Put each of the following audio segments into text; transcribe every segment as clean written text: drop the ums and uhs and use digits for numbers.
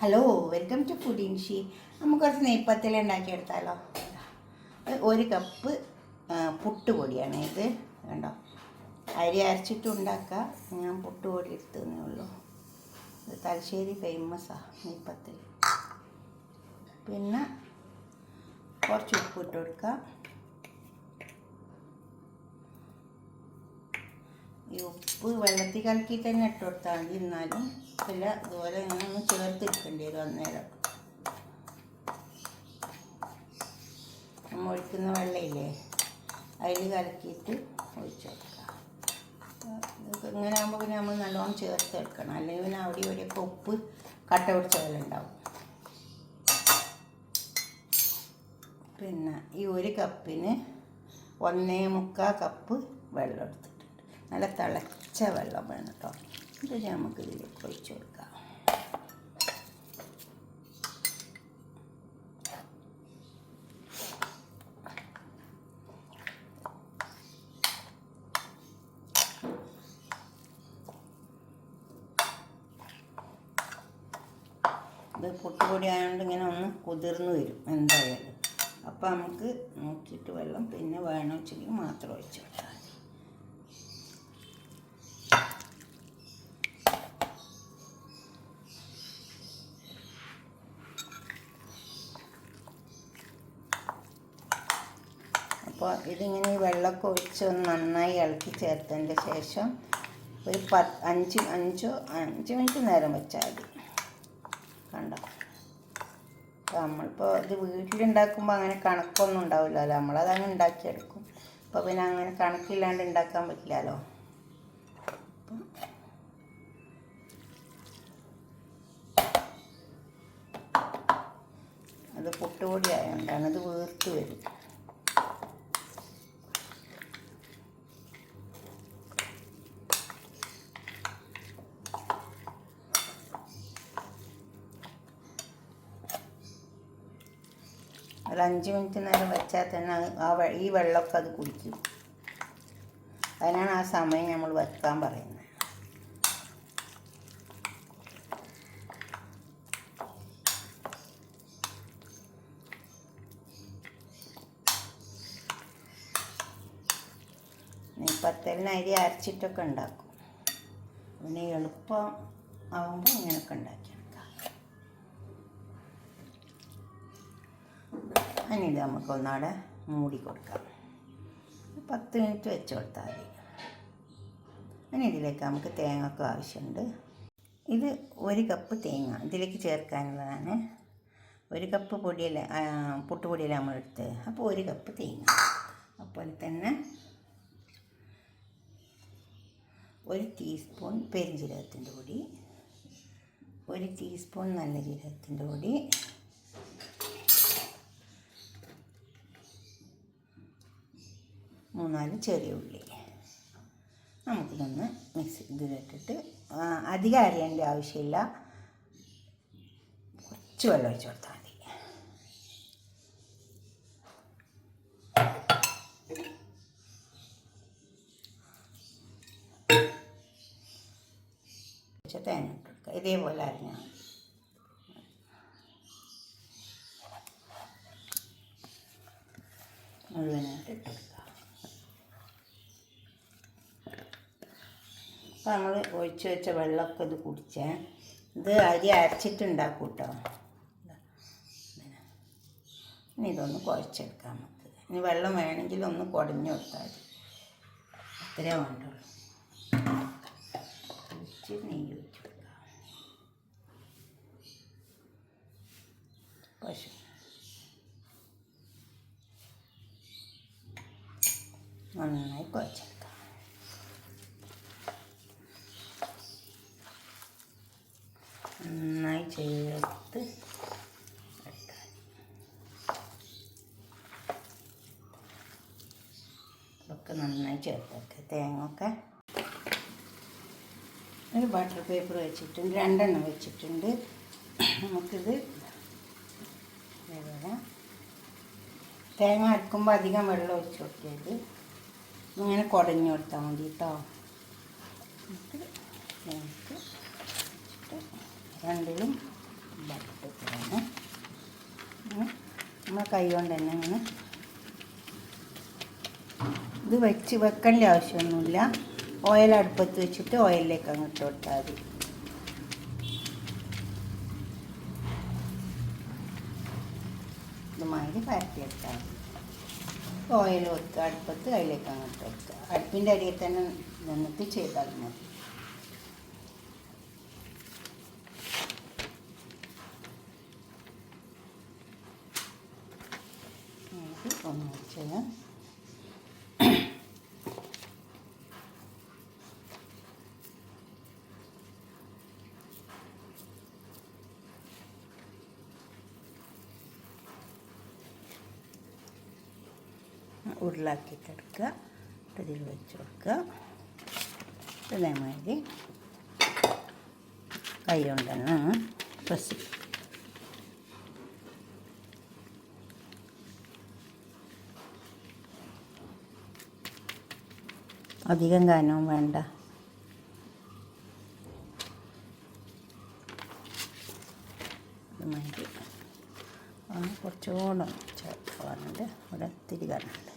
Hello, welcome to fooding she. നമുക്ക് കുറച്ച് നെയ്പ്പത്തൽ ഉണ്ടാക്കിയെടുത്താലോ. 1 cup പുട്ടുപൊടിയാണ് ഇത്. കണ്ടോ, അരി അരച്ചിട്ട് ഉണ്ടാക്കുക. ഞാൻ പുട്ടുപൊടി എടുത്തതേ ഉള്ളൂ. ഇത് തലശ്ശേരി ഫേമസാണ് നെയ്പ്പത്തൽ. പിന്നെ കുറച്ച് ഉപ്പിട്ട് കൊടുക്കുക. ഈ ഉപ്പ് വെള്ളത്തിൽ കലക്കിയിട്ട് തന്നെ ഇട്ട് കൊടുത്താൽ മതി. എന്നാലും ഇല്ല, ഇതുപോലെ ഇങ്ങനെ ഒന്ന് ചേർത്തെടുക്കേണ്ടി വരും അന്നേരം. നമ്മൾ ഒഴിക്കുന്ന വെള്ളമില്ലേ, അതിൽ കലക്കിയിട്ട് ഒഴിച്ച് കൊടുക്കുക. ഇങ്ങനെ ആകുമ്പോൾ പിന്നെ നമ്മൾ നല്ലോണം ചേർത്തെടുക്കണം, അല്ലെങ്കിൽ പിന്നെ അവിടെ ഇവിടെയൊക്കെ ഉപ്പ് കട്ട പിടിച്ച പോലെ ഉണ്ടാവും. പിന്നെ ഈ 1 കപ്പിന് 1.25 കപ്പ് വെള്ളം എടുത്തിട്ടുണ്ട്. നല്ല തിളച്ച വെള്ളം വേണം കേട്ടോ. ഇത് നമുക്ക് ഇതിലേക്ക് ഒഴിച്ച് കൊടുക്കാം. ഇത് പുട്ടുപൊടി ആയതുകൊണ്ട് ഇങ്ങനെ ഒന്ന് കുതിർന്ന് വരും എന്തായാലും. അപ്പോൾ നമുക്ക് നോക്കിയിട്ട് വെള്ളം പിന്നെ വേണം വെച്ചെങ്കിൽ മാത്രം ഒഴിച്ച് കൊടുത്താൽ മതി. അപ്പോൾ ഇതിങ്ങനെ ഈ വെള്ളമൊക്കെ ഒഴിച്ച് ഒന്ന് നന്നായി ഇളക്കി ചേർത്തതിൻ്റെ ശേഷം ഒരു 5 മിനിറ്റ് നേരം വെച്ചാൽ മതി. കണ്ടോ, നമ്മളിപ്പോൾ ഇത് വീട്ടിലുണ്ടാക്കുമ്പോൾ അങ്ങനെ കണക്കൊന്നും ഉണ്ടാവില്ലല്ലോ, നമ്മളതങ്ങ് ഉണ്ടാക്കിയെടുക്കും. അപ്പോൾ പിന്നെ അങ്ങനെ കണക്കില്ലാണ്ട് ഉണ്ടാക്കാൻ പറ്റില്ലല്ലോ. അത് പുട്ടുപൊടി ആയതുകൊണ്ടാണ് അത് വീർത്ത് വരും. ഒരു 5 മിനിറ്റ് നേരം വെച്ചാൽ തന്നെ ഈ വെള്ളമൊക്കെ അത് കുടിക്കും. അതിനാണ് ആ സമയം നമ്മൾ വെക്കാൻ പറയുന്നത്. നെയ്പ്പത്തലിന് അരി അരച്ചിട്ടൊക്കെ ഉണ്ടാക്കും. പിന്നെ എളുപ്പം ആവുമ്പോൾ ഇങ്ങനെയൊക്കെ ഉണ്ടാക്കിയെടുക്കാം. അതിനിത് നമുക്കൊന്നവിടെ മൂടി കൊടുക്കാം. 10 മിനിറ്റ് വെച്ച് കൊടുത്താൽ മതി. ഇനി ഇതിലേക്ക് നമുക്ക് തേങ്ങയൊക്കെ ആവശ്യമുണ്ട്. ഇത് 1 കപ്പ് തേങ്ങ ഇതിലേക്ക് ചേർക്കാനുള്ളതാണ്. 1 കപ്പ് പൊടിയല്ലേ, പുട്ടുപൊടിയല്ലേ നമ്മളെടുത്ത്. അപ്പോൾ 1 കപ്പ് തേങ്ങ. അതുപോലെ തന്നെ 1 ടീസ്പൂൺ പെരുംജീരകത്തിൻ്റെ പൊടി, 1 ടീസ്പൂൺ നല്ല ജീരകത്തിൻ്റെ പൊടി, 3-4 ചെറിയ ഉള്ളി. നമുക്കിതൊന്ന് ഇതിലിട്ടിട്ട് അധികം അരിയേണ്ട ആവശ്യമില്ല. കുറച്ച് വെള്ളം ഒഴിച്ച് കൊടുത്താൽ മതി. തേങ്ങ ഇട്ട് കൊടുക്കുക. ഇതേപോലെ അരിഞ്ഞാൽ മതി. മുഴുവനായിട്ട് ഇട്ട് കൊടുക്കുക. അപ്പോൾ നമ്മൾ ഒഴിച്ച് വെച്ച വെള്ളമൊക്കെ ഇത് കുടിച്ചേ. ഇത് അരി അരച്ചിട്ടുണ്ടാക്കും കേട്ടോ. ഇനി ഇതൊന്ന് കുഴച്ചെടുക്കാം നമുക്ക്. ഇനി വെള്ളം വേണമെങ്കിൽ ഒന്ന് കുടഞ്ഞു കൊടുത്താൽ മതി. അത്രേ വേണ്ടുള്ളൂ. കുറച്ച് നെയ്യ് ഒഴിച്ച് കൊടുക്കാം. പശു നന്നായി കുഴച്ചെടുക്കാം. നന്നായി ചേർത്ത് എടുക്കാം. ഇതൊക്കെ നന്നായി ചേർത്തൊക്കെ തേങ്ങയൊക്കെ. ഒരു ബട്ടർ പേപ്പർ വെച്ചിട്ടുണ്ട്, 2 എണ്ണം വെച്ചിട്ടുണ്ട്. നമുക്കിത് തേങ്ങ അരക്കുമ്പോൾ അധികം വെള്ളം ഒഴിച്ച് കൊടുക്കരുത്. ഇങ്ങനെ കുടഞ്ഞു കൊടുത്താൽ മതി കേട്ടോ. രണ്ടിലും ബട്ടറാണ്. നമ്മൾ കൈ കൊണ്ട് തന്നെ ഇങ്ങനെ ഇത് വെക്കേണ്ട ആവശ്യമൊന്നുമില്ല. ഓയിൽ അടുപ്പത്ത് വെച്ചിട്ട് ഓയിലിലേക്ക് അങ്ങ് ഇട്ട് കൊടുത്താൽ മതി. ഇതുമാതിരി പരത്തിയെടുത്താൽ മതി. ഓയിൽ വെക്കുക അടുപ്പത്ത്, അതിലേക്ക് അങ്ങ് ഇട്ട് കൊടുക്കുക. അടുപ്പിൻ്റെ അടിയിൽ തന്നെ നിന്നിട്ട് ചെയ്താൽ മതി. ഒന്ന് വെച്ചാൽ ഉരുളാക്കിയിട്ടെടുക്കുക. ഇതിൽ വെച്ച് കൊടുക്കുക. ഇതേമാതിരി കൈ കൊണ്ട് തന്നെ പ്രസ് ചെയ്യും. അധികം കനവും വേണ്ട. ഇതുമാതിരി കുറച്ചുകൂടെ ചേർക്കാനുണ്ട്. ഇവിടെ ഇത്തിരി കനുണ്ട്.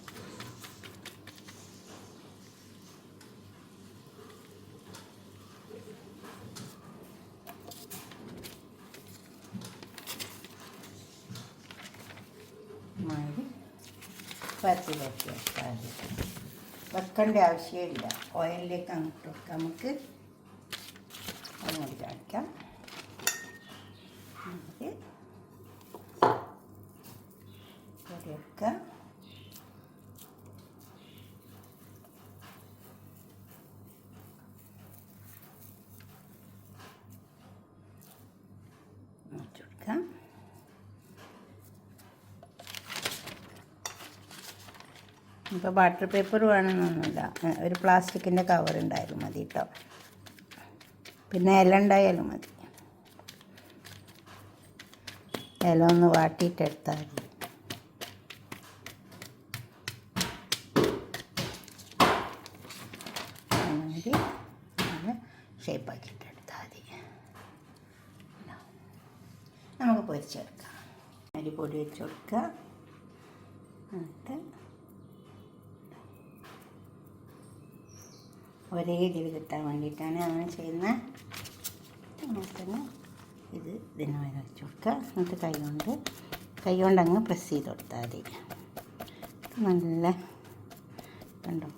മാതിരി പരത്തി വെച്ചാൽ വെക്കേണ്ട ആവശ്യമില്ല. ഓയിലിലേക്ക് അങ്ങോട്ട് വെക്കാം. നമുക്ക് അങ്ങോട്ട് കാണിക്കാം. വെക്കുക. കൊടുക്കാം. ഇപ്പോൾ ബട്ടർ പേപ്പർ വേണമെന്നൊന്നുമില്ല. ഒരു പ്ലാസ്റ്റിക്കിൻ്റെ കവർ ഉണ്ടായാലും മതി കേട്ടോ. പിന്നെ ഇല ഉണ്ടായാലും മതി. ഇല ഒന്ന് വാട്ടിയിട്ടെടുത്താൽ മതി. അങ്ങനെ നല്ല ഷേപ്പാക്കിയിട്ടെടുത്താൽ മതി. നമുക്ക് പൊരിച്ചെടുക്കാം. അരിപ്പൊടി വെച്ച് കൊടുക്കുക. എന്നിട്ട് ഒരേ ഇതിൽ കിട്ടാൻ വേണ്ടിയിട്ടാണ് അങ്ങനെ ചെയ്യുന്നത്. അങ്ങനെ തന്നെ ഇതിന് മേലെ വെച്ച് കൊടുക്കുക. എന്നിട്ട് കൈ കൊണ്ട് അങ്ങ് പ്രസ് ചെയ്ത് കൊടുത്താൽ മതി. നല്ല കണ്ടോ,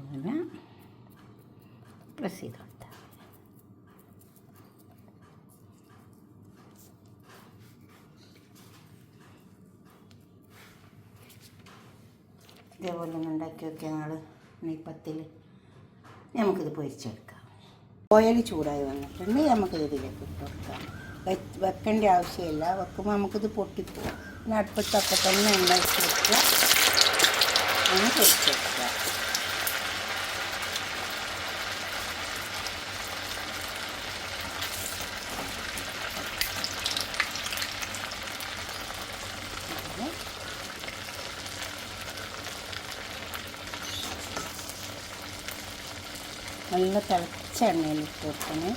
അങ്ങനെ പ്രസ് ചെയ്ത് കൊടുത്താൽ ഇതേപോലെ ഒന്ന് ഉണ്ടാക്കി വെക്കുക. ഞങ്ങൾ നെയ്പ്പത്തിൽ നമുക്കിത് പൊരിച്ചെടുക്കാം. ഓയിൽ ചൂടായി വന്നിട്ടുണ്ട്. നമുക്കിത് ഇതിലേക്ക് ഇട്ട് കൊടുക്കാം. വെക്കേണ്ട ആവശ്യമില്ല. വെക്കുമ്പോൾ നമുക്കിത് പൊട്ടിപ്പോകും. പിന്നെ അടുപ്പത്തൊക്കെ തന്നെ ഉണ്ടാക്കി വെക്കുക. അങ്ങനെ പൊരിച്ചെടുക്കുക. നല്ല തിളച്ച എണ്ണയിലിട്ട് വെക്കണേ.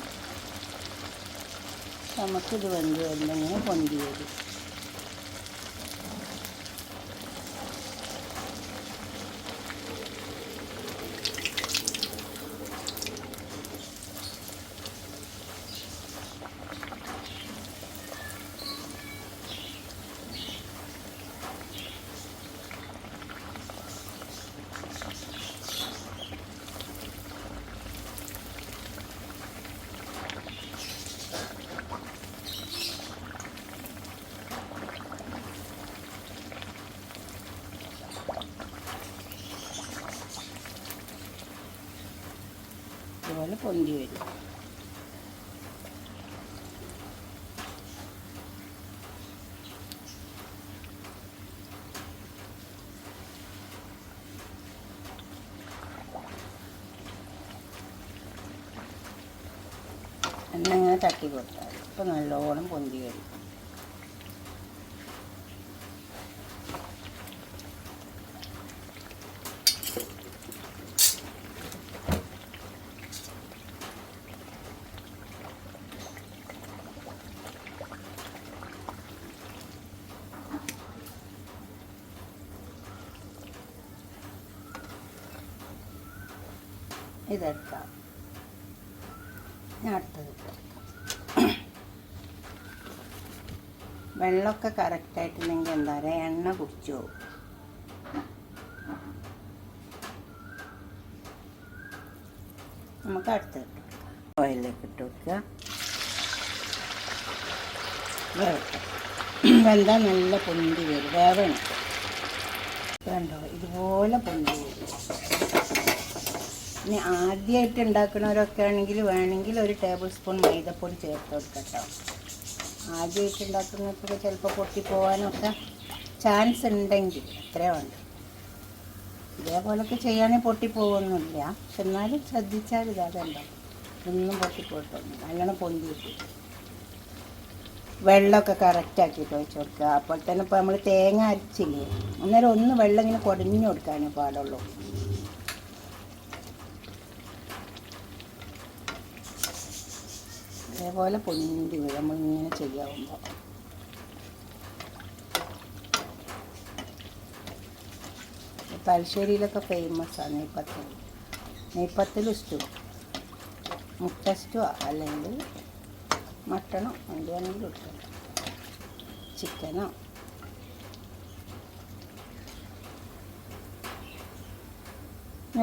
നമുക്കിത് വെന്ത് വരുമ്പോൾ പൊന്തി വരും. ഇതുപോലെ പൊന്തി വരും. എണ്ണ ഇങ്ങനെ തട്ടി കൊടുത്താൽ ഇപ്പം നല്ലോണം പൊന്തി വരും. ഇതെടുക്കാം. ഞാൻ അടുത്തത് ഇട്ടെടുക്കാം. വെള്ളമൊക്കെ കറക്റ്റായിട്ടുണ്ടെങ്കിൽ എന്താ പറയുക, എണ്ണ കുടിച്ചു പോകും. നമുക്ക് അടുത്ത് ഇട്ട് കൊടുക്കാം. ഓയിലേക്ക് ഇട്ട് കൊടുക്കുക. വെന്താൽ നല്ല പൊന്തി വരും. വേവണം. കണ്ടോ, ഇതുപോലെ പൊന്തി വരും. ഇനി ആദ്യമായിട്ട് ഉണ്ടാക്കുന്നവരൊക്കെ ആണെങ്കിൽ വേണമെങ്കിൽ ഒരു ടേബിൾ സ്പൂൺ മൈദപ്പൊടി ചേർത്ത് കൊടുക്കട്ടോ. ആദ്യമായിട്ട് ഉണ്ടാക്കുന്നവർക്കൊക്കെ ചിലപ്പോൾ പൊട്ടിപ്പോകാനൊക്കെ ചാൻസ് ഉണ്ടെങ്കിൽ അത്രേ വേണ്ട. ഇതേപോലൊക്കെ ചെയ്യുകയാണെങ്കിൽ പൊട്ടിപ്പോകൊന്നുമില്ല. പക്ഷെ എന്നാലും ശ്രദ്ധിച്ചാൽ ഇതാകണ്ടോ, ഒന്നും പൊട്ടിപ്പോയിട്ടൊന്നും നല്ലോണം പൊന്തിയിട്ട് വെള്ളമൊക്കെ കറക്റ്റാക്കിയിട്ട് വെച്ച് കൊടുക്കുക. അപ്പോൾ തന്നെ ഇപ്പോൾ നമ്മൾ തേങ്ങ അരച്ചില്ലേ, അന്നേരം ഒന്ന് വെള്ളം ഇങ്ങനെ കുടഞ്ഞു കൊടുക്കാനേ പാടുള്ളൂ. അതേപോലെ പൊന്തി വരും നമ്മളിങ്ങനെ ചെയ്യാവുമ്പോൾ. തലശ്ശേരിയിലൊക്കെ ഫേമസാണ് നെയ്പ്പത്തിൽ. നെയ്പ്പത്തിൽ സ്റ്റൂ, മുട്ട സ്റ്റൂ അല്ലെങ്കിൽ മട്ടണോ എന്ത് വേണമെങ്കിലും എടുക്കാം, ചിക്കനോ.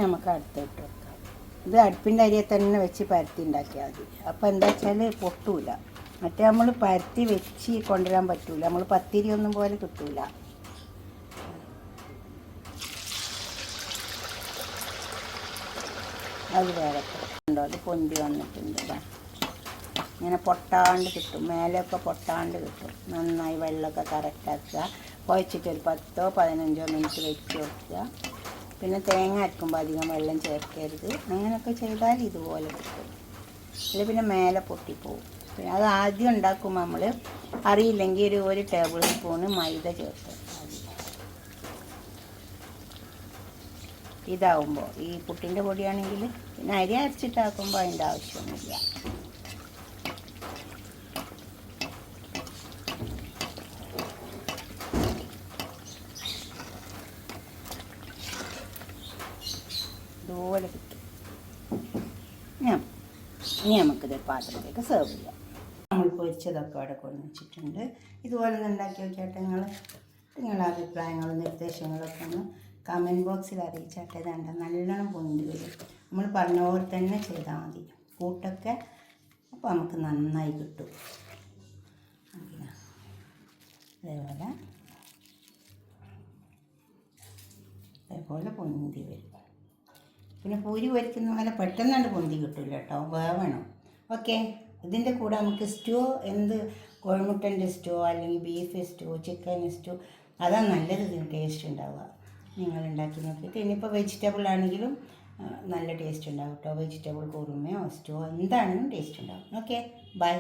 നമുക്ക് അടുത്തിട്ട് വെക്കാം. ഇത് അടുപ്പിൻ്റെ അരിയെ തന്നെ വെച്ച് പരത്തി ഉണ്ടാക്കിയാൽ മതി. അപ്പോൾ എന്താ വെച്ചാൽ പൊട്ടൂല. മറ്റേ നമ്മൾ പരത്തി വെച്ച് കൊണ്ടുവരാൻ പറ്റൂല. നമ്മൾ പത്തിരി ഒന്നും പോലെ കിട്ടൂല. അത് വേഗത്തെ ഉണ്ടോ, അത് പൊന്തി വന്നിട്ടുണ്ട്. ഇങ്ങനെ പൊട്ടാണ്ട് കിട്ടും, മേലെയൊക്കെ പൊട്ടാണ്ട് കിട്ടും. നന്നായി വെള്ളമൊക്കെ കറക്റ്റാക്കുക. കുഴച്ചിട്ട് ഒരു 10-15 മിനിറ്റ് വെച്ച് കൊടുക്കുക. പിന്നെ തേങ്ങ അരക്കുമ്പോൾ അധികം വെള്ളം ചേർക്കരുത്. അങ്ങനെയൊക്കെ ചെയ്താൽ ഇതുപോലെ കിട്ടും. അല്ലെങ്കിൽ പിന്നെ മേലെ പൊട്ടിപ്പോവും. പിന്നെ അത് ആദ്യം ഉണ്ടാക്കുമ്പോൾ നമ്മൾ അറിയില്ലെങ്കിൽ ഒരു ടേബിൾ സ്പൂണ് മൈദ ചേർത്ത്. ഇതാവുമ്പോൾ ഈ പുട്ടിൻ്റെ പൊടിയാണെങ്കിൽ പിന്നെ അരി അരച്ചിട്ടാക്കുമ്പോൾ അതിൻ്റെ ആവശ്യമൊന്നുമില്ല. ഇതുപോലെ കിട്ടും. ഇനി നമുക്കിത് പാത്രത്തിലേക്ക് സെർവ് ചെയ്യാം. നമ്മൾ പൊരിച്ചതൊക്കെ അവിടെ കൊണ്ടു വെച്ചിട്ടുണ്ട്. ഇതുപോലെ ഒന്ന് ഉണ്ടാക്കി വെച്ചാട്ടെ. നിങ്ങളുടെ അഭിപ്രായങ്ങളും നിർദ്ദേശങ്ങളൊക്കെ ഒന്ന് കമൻറ്റ് ബോക്സിൽ അറിയിച്ചാട്ടെ. ഇതാണ്ട നല്ലോണം പൊന്തി വരും. നമ്മൾ പറഞ്ഞ പോലെ തന്നെ ചെയ്താൽ മതി കൂട്ടൊക്കെ. അപ്പോൾ നമുക്ക് നന്നായി കിട്ടും. അതേപോലെ പൊന്തി വരും. പിന്നെ പൂരി പൊരിക്കുന്ന പോലെ പെട്ടെന്നാണ്ട് പൊന്തി കിട്ടില്ല കേട്ടോ, വേവണം. ഓക്കെ. ഇതിൻ്റെ കൂടെ നമുക്ക് സ്റ്റൂ, എന്ത് കോഴിമുട്ടൻ്റെ സ്റ്റൂ അല്ലെങ്കിൽ ബീഫ് സ്റ്റൂ, ചിക്കൻ സ്റ്റൂ, അതാണ് നല്ലത്. ഇതിന് ടേസ്റ്റ് ഉണ്ടാവുക. നിങ്ങൾ ഉണ്ടാക്കി നോക്കിയിട്ട്. ഇനിയിപ്പോൾ വെജിറ്റബിൾ ആണെങ്കിലും നല്ല ടേസ്റ്റ് ഉണ്ടാവും കേട്ടോ. വെജിറ്റബിൾ കുറുമയോ സ്റ്റൂ എന്താണെങ്കിലും ടേസ്റ്റ് ഉണ്ടാവും. Okay, by.